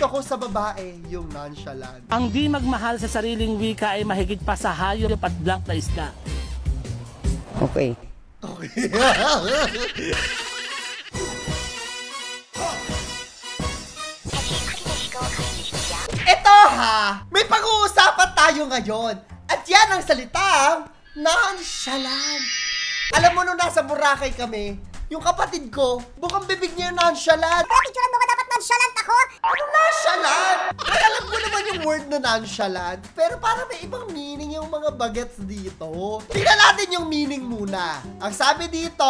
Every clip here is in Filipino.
gusto ko sa babae yung nonchalant. Ang di magmahal sa sariling wika ay mahigit pa sa hayop at blank na isda. Okay. Okay. Ito ha! May pag-uusapan tayo ngayon. At yan ang salitang nonchalant. Alam mo, nung nasa Boracay kami, yung kapatid ko, bukang bibig niya yung nonchalant. Pero picturean mo ba dapat nonchalant ako? Ano nonchalant? Ay, alam ko naman yung word na nonchalant, pero parang may ibang meaning yung mga bagets dito. Tingnan natin yung meaning muna. Ang sabi dito,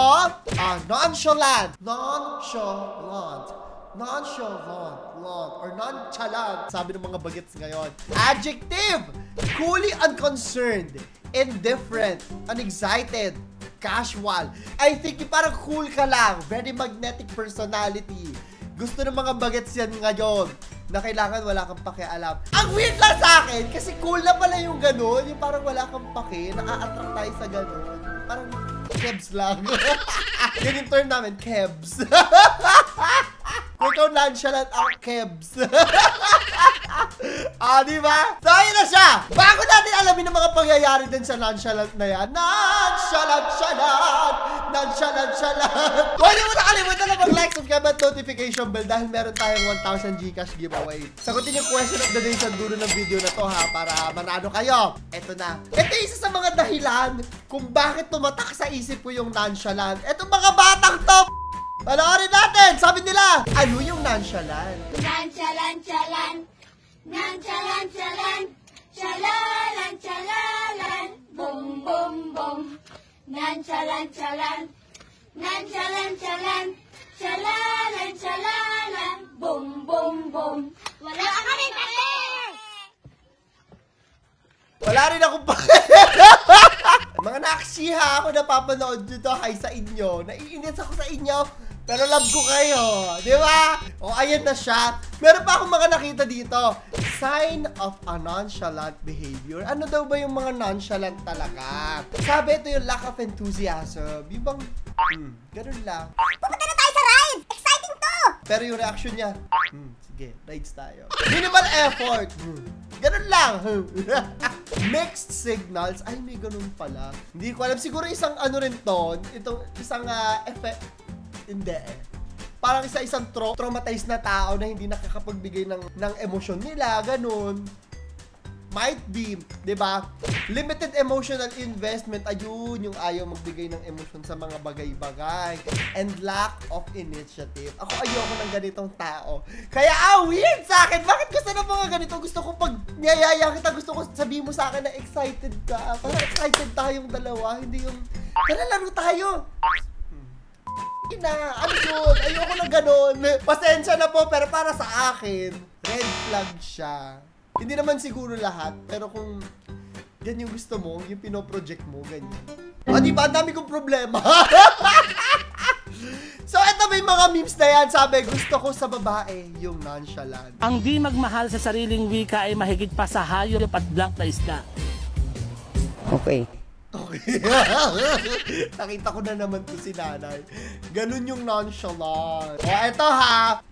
nonchalant. Nonchalant. Nonchalant. Or nonchalant. Sabi ng mga bagets ngayon. Adjective. Coolly unconcerned. Indifferent. Unexcited. Casual. I think yung parang cool ka lang. Very magnetic personality. Gusto ng mga bagets yan ngayon na kailangan wala kang pakialam. Ang weird lang sa akin kasi cool na pala yung ganun. Yung parang wala kang paki. Naka-attract tayo sa ganun. Parang kebs lang. Yan yung term namin, kebs. Kung ikaw nonchalant, ako kebs. Diba? So, ayun na siya. Bago natin alamin ang mga pangyayari din sa nonchalant na yan. Nonchalant. Huwag niyo mo nakalimutan na mag-like, subscribe at notification bell dahil meron tayong 1,000 Gcash giveaway. Sagutin yung question of the day sa dulo ng video na to ha, para manalo kayo. Ito na. Ito isa sa mga dahilan kung bakit tumatak sa isip ko yung nonchalant. Etong mga batang to, panoorin natin! Sabi nila, ano yung nonchalant? Nonchalant. Nonchalant. Chalalan. Boom, boom, boom. Nonchalant. Chalalan. Boom, boom, boom. Wala ka rin kasi! Wala rin akong mga naksiha ako napapanood nyo to. Hi sa inyo. Naiinis ako sa inyo. Pero love ko kayo. Di ba? O, ayan na siya. Meron pa akong mga nakita dito. Sign of a nonchalant behavior. Ano daw ba yung mga nonchalant talaga? Sabi, ito yung lack of enthusiasm. Yung bang, ganun lang. Pupunta na tayo sa ride! Exciting to! Pero yung reaction niya, sige, rides tayo. Minimal effort. Ganun lang. Mixed signals. Ay, may ganun pala. Hindi ko alam. Siguro isang ano rin to. Itong isang effect. Hindi eh. Parang isang traumatized na tao na hindi nakakapagbigay ng emosyon nila. Ganun. Might be, di ba? Limited emotional investment, ayun, yung ayaw magbigay ng emosyon sa mga bagay-bagay. And lack of initiative. Ako ayoko ng ganitong tao. Kaya, weird sa akin. Bakit gusto ng mga ganito? Gusto ko pag niyayaya kita, gusto ko sabihin mo sa akin na excited ka. Parang excited tayong dalawa. Hindi yung, tara laro tayo. Ano yun? Ayoko na ganun. Pasensya na po, pero para sa akin, red flag siya. Hindi naman siguro lahat, pero kung yan yung gusto mo, yung pinoproject mo, ganyan. Diba? Ang dami kong problema. So, eto may mga memes na yan. Sabi, gusto ko sa babae yung nonchalant. Ang di magmahal sa sariling wika ay mahigit pa sa hayop at blank na isda. Okay. Okay. Nakita ko na naman to si nanay. Ganun yung nonchalant. O, eto ha.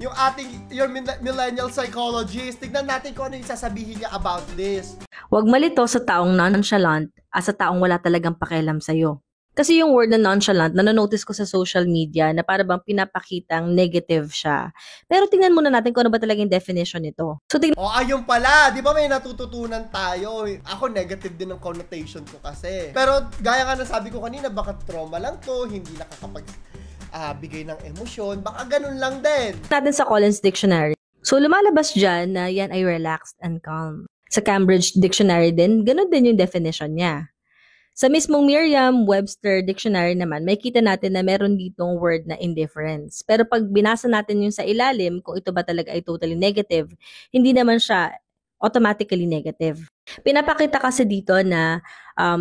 Your millennial psychologist. Tignan natin kung ano yung sasabihin niya about this. Huwag malito sa taong nonchalant at sa taong wala talagang pakialam sa'yo. Kasi yung word na nonchalant, nanonotice ko sa social media na para bang pinapakitang negative siya. Pero tingnan muna natin kung ano ba talagang definition nito. So, ayun pala. Di ba may natututunan tayo? Ako, negative din ang connotation ko kasi. Pero, gaya nga na sabi ko kanina, baka trauma lang to, hindi bigay ng emosyon. Baka ganun lang din. Natin sa Collins Dictionary. So, lumalabas dyan na yan ay relaxed and calm. Sa Cambridge Dictionary din, ganun din yung definition niya. Sa mismong Merriam-Webster Dictionary naman, may kita natin na meron ditong word na indifference. Pero pag binasa natin yung sa ilalim, kung ito ba talaga ay totally negative, hindi naman siya automatically negative. Pinapakita kasi dito na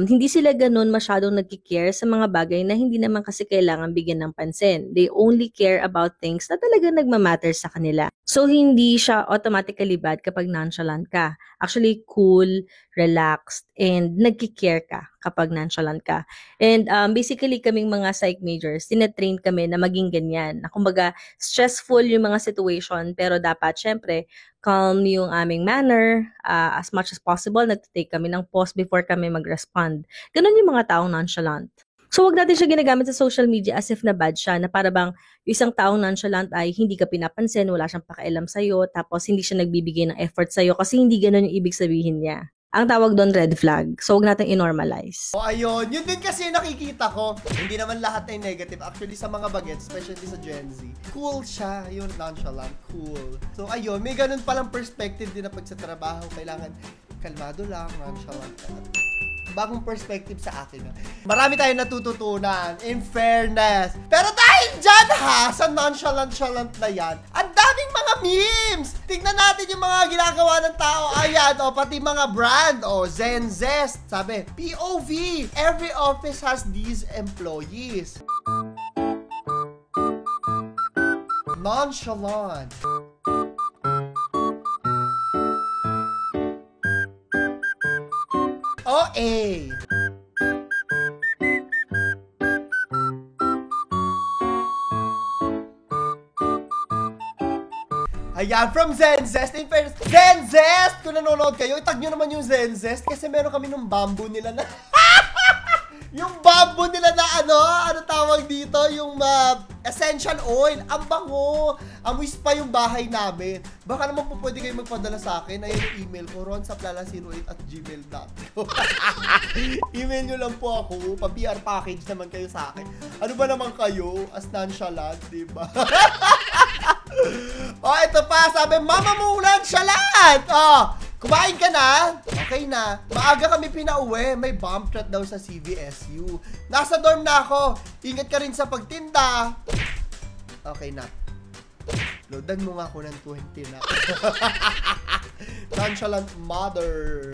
hindi sila ganun masyadong nagkikare sa mga bagay na hindi naman kasi kailangan bigyan ng pansin. They only care about things na talaga nagmamatter sa kanila. So, hindi siya automatically bad kapag nonchalant ka. Actually, cool, relaxed, and nagkikare ka kapag nonchalant ka. And basically, kaming mga psych majors, tinetrain kami na maging ganyan. Na kumbaga, stressful yung mga situation, pero dapat, syempre, calm yung aming manner. As much as possible, nagtitake kami ng pause before kami mag-respond. Ganun yung mga taong nonchalant. So, wag natin siya ginagamit sa social media as if na bad siya, na para bang yung isang taong nonchalant ay hindi ka pinapansin, wala siyang pakialam sa'yo, tapos hindi siya nagbibigay ng effort sa'yo kasi hindi ganun yung ibig sabihin niya. Ang tawag doon red flag. So, wag natin i-normalize. O ayun, yun din kasi nakikita ko. Hindi naman lahat ay negative. Actually, sa mga bagets, especially sa Gen Z, cool siya. Yun, nonchalant, cool. So ayun, may ganun palang perspective din na pag sa trabaho, kailangan kalmado lang, nonchalant ka. Bagong perspective sa akin. Marami tayong natututunan, in fairness. Pero dahil dyan ha, sa nonchalant-chalant na yan, ang daming mga memes! Tignan natin yung mga ginagawa ng tao. Ayan, o, pati mga brand. O, Zenzest. Sabi, POV. Every office has these employees. Nonchalant. OA. Ayan, from Zenzest. In fairness, Zenzest! Kung nanonood kayo, itag nyo naman yung Zenzest kasi meron kami nung bamboo nila na... yung bamboo nila na ano tawag dito? Yung essential oil. Ang bango. Amoy spa yung bahay namin. Baka naman po pwede kayo magpadala sa akin. Ayun yung email ko, ronsaplala08@gmail.com. Email nyo lang po ako. Pa-PR package naman kayo sa akin. Ano ba naman kayo? As nonchalant, diba? Oh, ito pa. Sabi, Mama mo nonchalant! Oh, kumain ka na? Okay na. Maaga kami pinauwi. May bomb threat daw sa CVSU. Nasa dorm na ako. Ingat ka rin sa pagtinda. Okay na. Loadan mo nga ako ng 20 na. Nonchalant mother.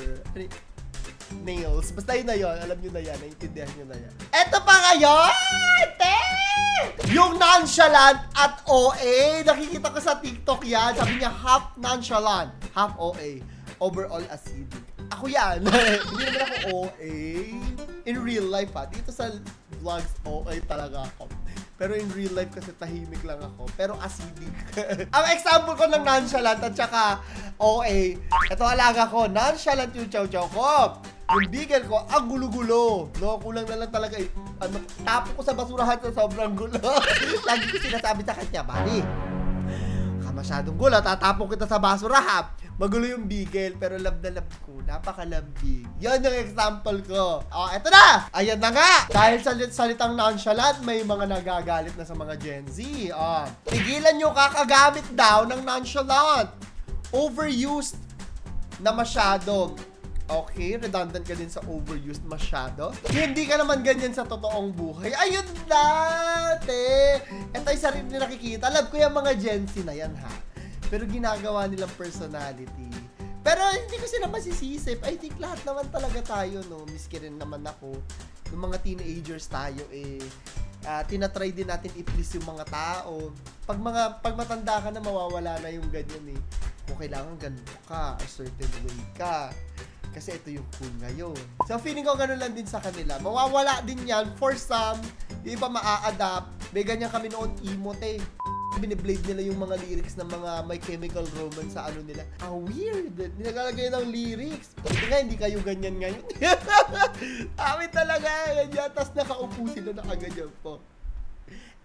Nails. Basta yun na yun. Alam nyo na yan. Naintindihan nyo na yan. Eto pa ngayon! Yung nonchalant at OA. Nakikita ko sa TikTok yan. Sabi niya half nonchalant, half OA. Overall acidic. Ako yan. Hindi naman ako OA. In real life ha. Dito sa vlogs, OA talaga ako. Pero in real life kasi tahimik lang ako. Pero acidic. Ang example ko ng nonchalant at saka OA, ito alaga ko. Nonchalant yung chow-chow ko. Yung bigel ko, ang gulo-gulo. No, kulang na lang talaga. Tapo ko sa basurahan sa sobrang gulo. Lagi ko sinasabi sa kanya, Bali, masyadong gulo, tatapon kita sa basurahan. Magulo yung bigel, pero love na love ko. Napakalambing. Yan yung example ko. Oh, eto na! Ayan na nga! Dahil sa salitang nonchalant, may mga nagagalit na sa mga Gen Z. Oh, tigilan nyo kakagamit daw ng nonchalant. Overused na masyado. Okay, redundant ka din sa overused masyado. Hindi ka naman ganyan sa totoong buhay. Ayun dati! Ito yung sarili na nakikita. Alam ko yung mga Gen Z na yan ha. Pero ginagawa nilang personality. Pero hindi ko sila masisisip. I think lahat naman talaga tayo, no? Miski rin naman ako. Yung mga teenagers tayo, tinatry din natin i-please yung mga tao. Pag matanda ka na, mawawala na yung ganyan eh. Kung kailangan ganito ka, a certain way ka. Kasi ito yung cool ngayon. So, feeling ko ganun lang din sa kanila. Mawawala din yan for some. Yung iba maa-adapt. May ganyan kami noon, emote. Biniblade nila yung mga lyrics ng mga My Chemical Romance sa ano nila. Weird. Nilagalagay ng lyrics. Hindi nga, hindi kayo ganyan ngayon. Amin talaga. Ganyan. Tapos nakaupo sila na kaganyan po.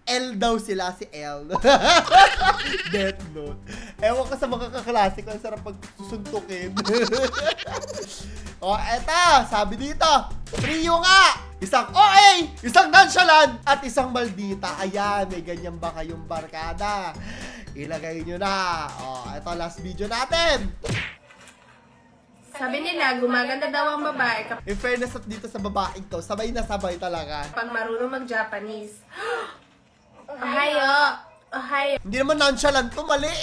L daw sila, si L. Death Note. Ewan ka sa mga kaklase ko, ang sarap pagsusuntukin. O, eto, sabi dito, trio nga! Isang OA, isang nonchalant, at isang maldita. Ayan, may ganyan ba kayong barkada? Ilagay nyo na. O, eto, last video natin. Sabi nila, gumaganda daw ang babae In fairness at dito sa babaeng to, sabay na sabay talaga. kapag marunong mag-Japanese. Ohayo! Ohayo! Hindi naman nonchalant to, mali.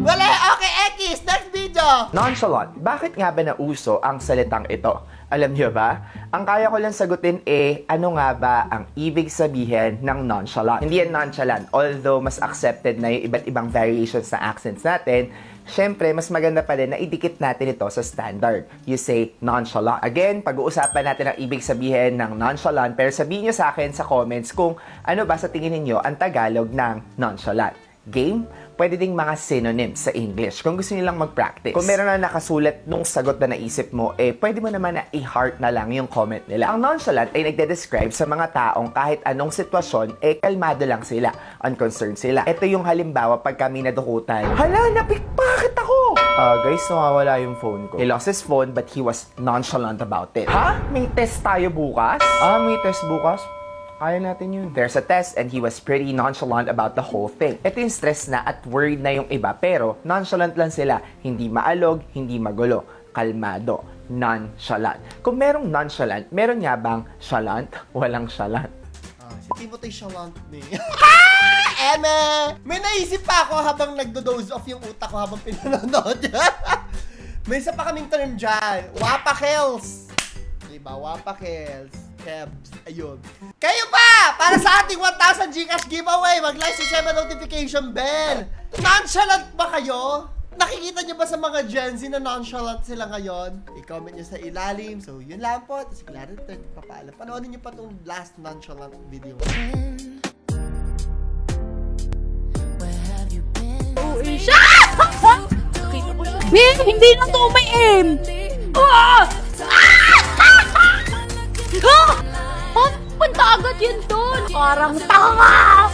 Wala, okay, X, next video. Nonchalant. Bakit nga ba nauso ang salitang ito? Alam niyo ba? Ang kaya ko lang sagutin ano nga ba ang ibig sabihin ng nonchalant? Hindi yan nonchalant. Although mas accepted na yung iba't ibang variations na accents natin, syempre, mas maganda pa rin na idikit natin ito sa standard. You say nonchalant. Again, pag-uusapan natin ang ibig sabihin ng nonchalant, pero sabihin nyo sa akin sa comments kung ano ba sa tingin ninyo ang Tagalog ng nonchalant. Game? Pwede ding mga synonyms sa English kung gusto nilang mag-practice. Kung meron na nakasulat nung sagot na naisip mo, pwede mo naman na i-heart na lang yung comment nila. Ang nonchalant ay nagde-describe sa mga taong kahit anong sitwasyon, kalmado lang sila, unconcerned sila. Ito yung halimbawa pag kami nadukutan. Hala, napikpakit ako! Guys, nawawala yung phone ko. He lost his phone but he was nonchalant about it. Ha? May test tayo bukas? May test bukas? Kaya natin yun. There's a test and he was pretty nonchalant about the whole thing. Ito yung stress na at worried na yung iba pero nonchalant lang sila. Hindi maalog, hindi magulo. Kalmado. Nonchalant. Kung merong nonchalant, meron nga bang chalant? Walang chalant. Si Timothy Chalant me. Eme! May naisip pa ako habang nagdo-doze off yung utak ko habang pinanonood. May isa pa kaming term dyan. Wapakels. Diba? Wapakels. Kebs. Ayun. Kayo pa! Para sa ating 1,000 Gcash giveaway, mag-like, subscribe, notification bell. Nonchalant ba kayo? Nakikita nyo ba sa mga Gen Z na nonchalant sila ngayon? I-comment nyo sa ilalim. So, yun lang po. Tapos, Clarity, papaalam. Panoorin nyo pa itong last nonchalant video. Hindi na to may aim! Punta agad yun doon! Parang tanga!